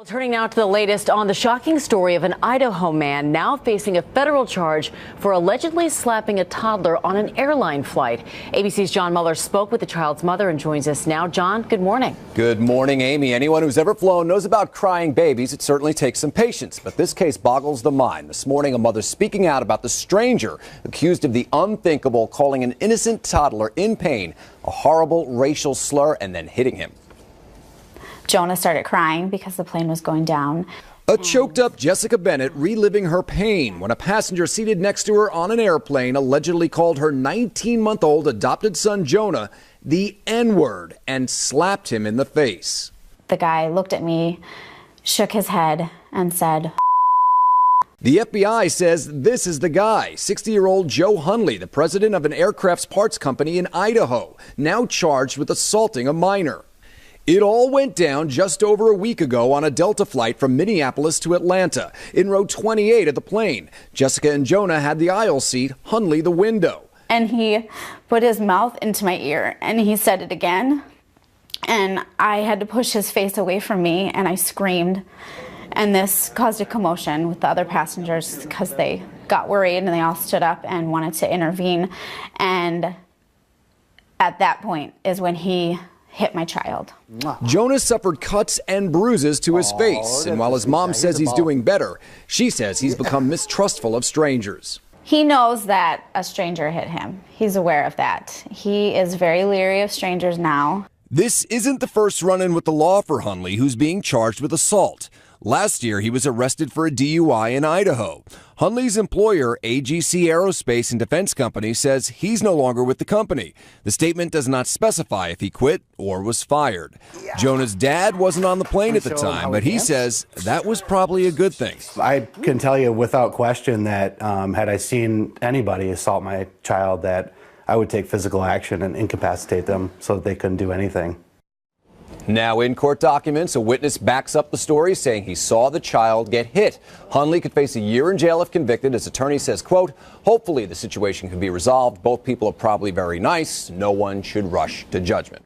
Turning now to the latest on the shocking story of an Idaho man now facing a federal charge for allegedly slapping a toddler on an airline flight. ABC's John Mueller spoke with the child's mother and joins us now. John, good morning. Good morning, Amy. Anyone who's ever flown knows about crying babies. It certainly takes some patience, but this case boggles the mind. This morning, a mother speaking out about the stranger accused of the unthinkable, calling an innocent toddler in pain a horrible racial slur and then hitting him. Jonah started crying because the plane was going down. A choked up Jessica Bennett reliving her pain when a passenger seated next to her on an airplane allegedly called her 19-month-old adopted son Jonah the N-word and slapped him in the face. The guy looked at me, shook his head, and said, The FBI says this is the guy, 60-year-old Joe Hunley, the president of an aircraft's parts company in Idaho, now charged with assaulting a minor. It all went down just over a week ago on a Delta flight from Minneapolis to Atlanta. In row 28 of the plane, Jessica and Jonah had the aisle seat, Hunley the window. And he put his mouth into my ear, and he said it again. And I had to push his face away from me, and I screamed. And this caused a commotion with the other passengers because they got worried, and they all stood up and wanted to intervene. And at that point is when he hit my child. Jonah suffered cuts and bruises to his face, and while his mom says he's doing better, she says he's become mistrustful of strangers. He knows that a stranger hit him. He's aware of that. He is very leery of strangers now. This isn't the first run-in with the law for Hunley, who's being charged with assault. Last year, he was arrested for a DUI in Idaho. Hunley's employer, AGC Aerospace and Defense Company, says he's no longer with the company. The statement does not specify if he quit or was fired. Jonah's dad wasn't on the plane at the time, but he says that was probably a good thing. I can tell you without question that had I seen anybody assault my child, that I would take physical action and incapacitate them so that they couldn't do anything. Now, in court documents, a witness backs up the story, saying he saw the child get hit. Hunley could face a year in jail if convicted. His attorney says, quote, hopefully the situation can be resolved. Both people are probably very nice. No one should rush to judgment.